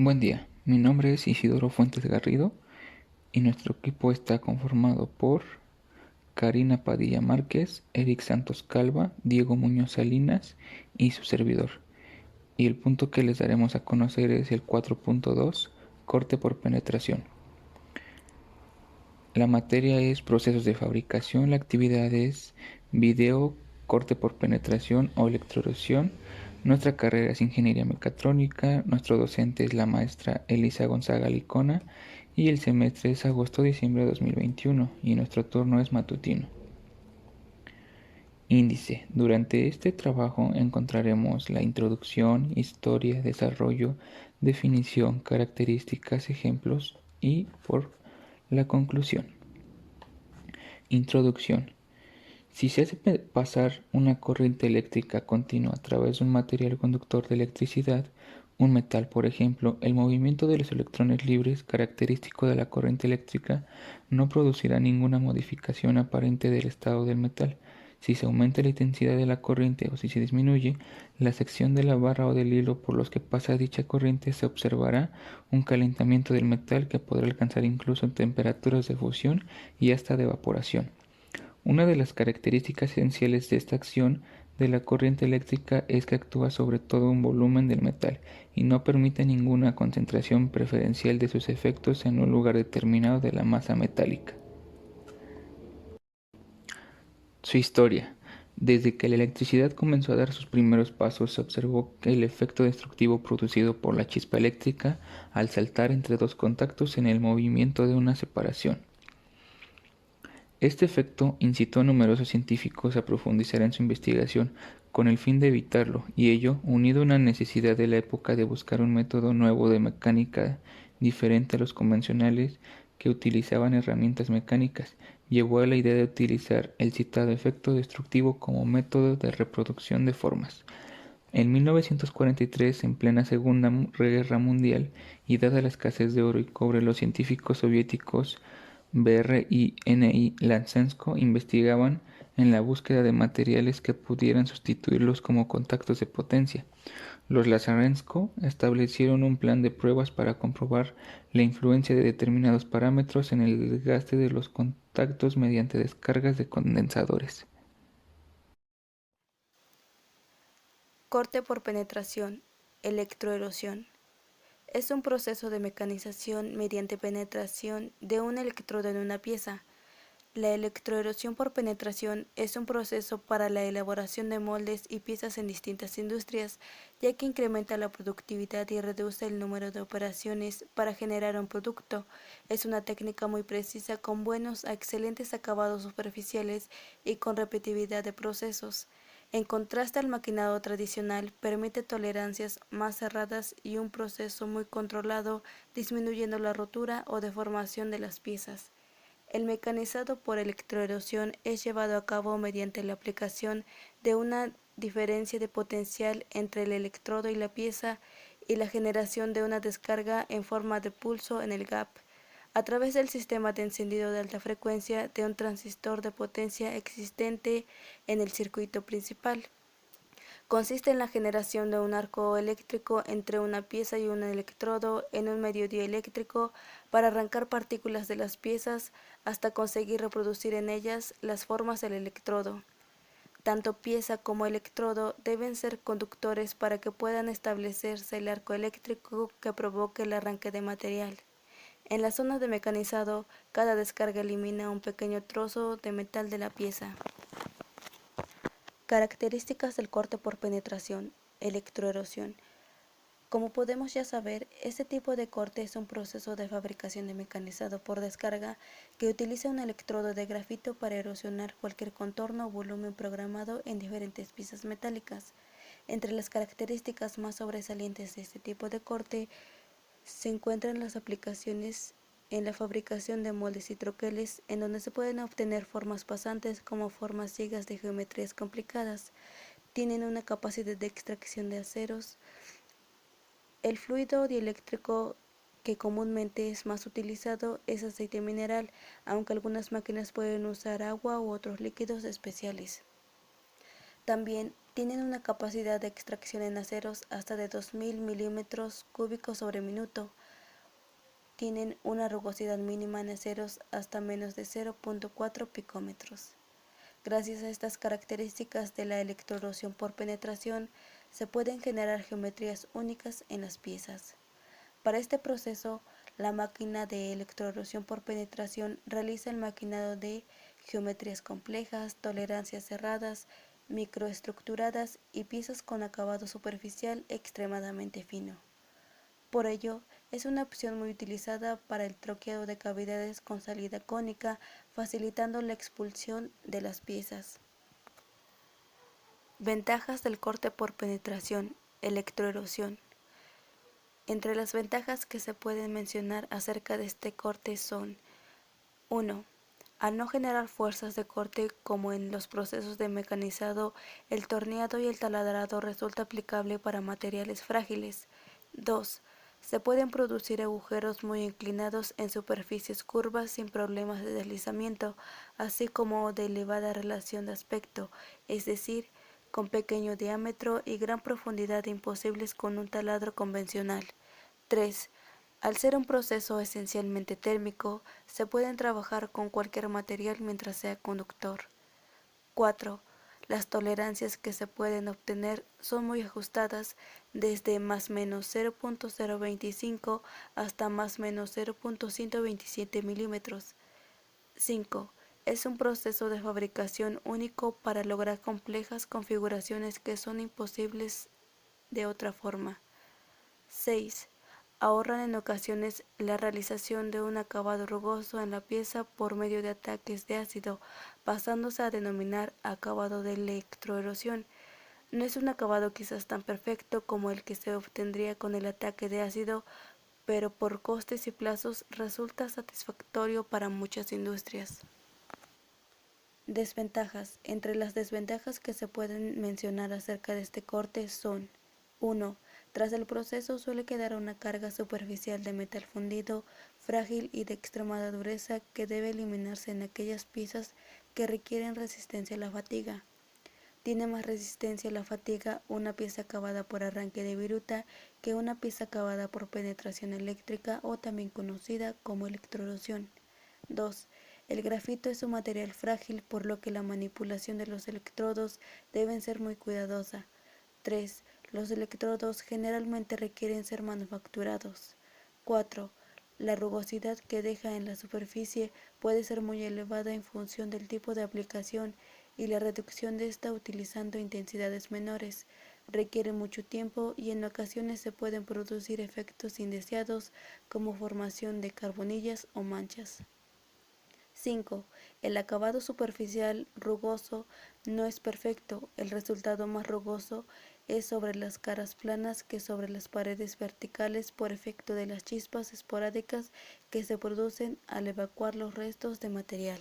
Buen día, mi nombre es Isidoro Fuentes Garrido y nuestro equipo está conformado por Karina Padilla Márquez, Eric Santos Calva, Diego Muñoz Salinas y su servidor. Y el punto que les daremos a conocer es el 4.2, corte por penetración. La materia es procesos de fabricación, la actividad es video, corte por penetración o electroerosión. Nuestra carrera es ingeniería mecatrónica, nuestro docente es la maestra Elisa Gonzaga Licona y el semestre es agosto-diciembre de 2021 y nuestro turno es matutino. Índice. Durante este trabajo encontraremos la introducción, historia, desarrollo, definición, características, ejemplos y por la conclusión. Introducción. Si se hace pasar una corriente eléctrica continua a través de un material conductor de electricidad, un metal por ejemplo, el movimiento de los electrones libres característico de la corriente eléctrica no producirá ninguna modificación aparente del estado del metal. Si se aumenta la intensidad de la corriente o si se disminuye la sección de la barra o del hilo por los que pasa dicha corriente, se observará un calentamiento del metal que podrá alcanzar incluso temperaturas de fusión y hasta de evaporación. Una de las características esenciales de esta acción de la corriente eléctrica es que actúa sobre todo un volumen del metal y no permite ninguna concentración preferencial de sus efectos en un lugar determinado de la masa metálica. Su historia. Desde que la electricidad comenzó a dar sus primeros pasos, se observó que el efecto destructivo producido por la chispa eléctrica al saltar entre dos contactos en el movimiento de una separación. Este efecto incitó a numerosos científicos a profundizar en su investigación con el fin de evitarlo, y ello, unido a una necesidad de la época de buscar un método nuevo de mecánica diferente a los convencionales que utilizaban herramientas mecánicas, llevó a la idea de utilizar el citado efecto destructivo como método de reproducción de formas. En 1943, en plena Segunda Guerra Mundial, y dada la escasez de oro y cobre, los científicos soviéticos BR y NI Lansensko investigaban en la búsqueda de materiales que pudieran sustituirlos como contactos de potencia. Los Lazarenko establecieron un plan de pruebas para comprobar la influencia de determinados parámetros en el desgaste de los contactos mediante descargas de condensadores. Corte por penetración, electroerosión. Es un proceso de mecanización mediante penetración de un electrodo en una pieza. La electroerosión por penetración es un proceso para la elaboración de moldes y piezas en distintas industrias, ya que incrementa la productividad y reduce el número de operaciones para generar un producto. Es una técnica muy precisa con buenos a excelentes acabados superficiales y con repetitividad de procesos. En contraste al maquinado tradicional, permite tolerancias más cerradas y un proceso muy controlado, disminuyendo la rotura o deformación de las piezas. El mecanizado por electroerosión es llevado a cabo mediante la aplicación de una diferencia de potencial entre el electrodo y la pieza y la generación de una descarga en forma de pulso en el gap a través del sistema de encendido de alta frecuencia de un transistor de potencia existente en el circuito principal. Consiste en la generación de un arco eléctrico entre una pieza y un electrodo en un medio dieléctrico para arrancar partículas de las piezas hasta conseguir reproducir en ellas las formas del electrodo. Tanto pieza como electrodo deben ser conductores para que puedan establecerse el arco eléctrico que provoque el arranque de material. En la zona de mecanizado, cada descarga elimina un pequeño trozo de metal de la pieza. Características del corte por penetración, electroerosión. Como podemos ya saber, este tipo de corte es un proceso de fabricación de mecanizado por descarga que utiliza un electrodo de grafito para erosionar cualquier contorno o volumen programado en diferentes piezas metálicas. Entre las características más sobresalientes de este tipo de corte se encuentran las aplicaciones en la fabricación de moldes y troqueles, en donde se pueden obtener formas pasantes como formas ciegas de geometrías complicadas. Tienen una capacidad de extracción de aceros. El fluido dieléctrico que comúnmente es más utilizado es aceite mineral, aunque algunas máquinas pueden usar agua u otros líquidos especiales. También tienen una capacidad de extracción en aceros hasta de 2000 milímetros cúbicos sobre minuto. Tienen una rugosidad mínima en aceros hasta menos de 0.4 picómetros. Gracias a estas características de la electroerosión por penetración, se pueden generar geometrías únicas en las piezas. Para este proceso, la máquina de electroerosión por penetración realiza el maquinado de geometrías complejas, tolerancias cerradas, microestructuradas y piezas con acabado superficial extremadamente fino. Por ello, es una opción muy utilizada para el troqueo de cavidades con salida cónica, facilitando la expulsión de las piezas. Ventajas del corte por penetración, electroerosión. Entre las ventajas que se pueden mencionar acerca de este corte son: 1. Al no generar fuerzas de corte como en los procesos de mecanizado, el torneado y el taladrado resulta aplicable para materiales frágiles. 2. Se pueden producir agujeros muy inclinados en superficies curvas sin problemas de deslizamiento, así como de elevada relación de aspecto, es decir, con pequeño diámetro y gran profundidad imposibles con un taladro convencional. 3. Al ser un proceso esencialmente térmico, se pueden trabajar con cualquier material mientras sea conductor. 4. Las tolerancias que se pueden obtener son muy ajustadas, desde más menos 0.025 hasta más menos 0.127 milímetros. 5. Es un proceso de fabricación único para lograr complejas configuraciones que son imposibles de otra forma. 6. Ahorran en ocasiones la realización de un acabado rugoso en la pieza por medio de ataques de ácido, pasándose a denominar acabado de electroerosión. No es un acabado quizás tan perfecto como el que se obtendría con el ataque de ácido, pero por costes y plazos resulta satisfactorio para muchas industrias. Desventajas. Entre las desventajas que se pueden mencionar acerca de este corte son: 1. Tras el proceso suele quedar una carga superficial de metal fundido, frágil y de extremada dureza que debe eliminarse en aquellas piezas que requieren resistencia a la fatiga. Tiene más resistencia a la fatiga una pieza acabada por arranque de viruta que una pieza acabada por penetración eléctrica, o también conocida como electroerosión. 2. El grafito es un material frágil, por lo que la manipulación de los electrodos debe ser muy cuidadosa. 3. Los electrodos generalmente requieren ser manufacturados. 4. La rugosidad que deja en la superficie puede ser muy elevada en función del tipo de aplicación, y la reducción de esta utilizando intensidades menores requiere mucho tiempo, y en ocasiones se pueden producir efectos indeseados como formación de carbonillas o manchas. 5. El acabado superficial rugoso no es perfecto. El resultado más rugoso es sobre las caras planas que sobre las paredes verticales, por efecto de las chispas esporádicas que se producen al evacuar los restos de material.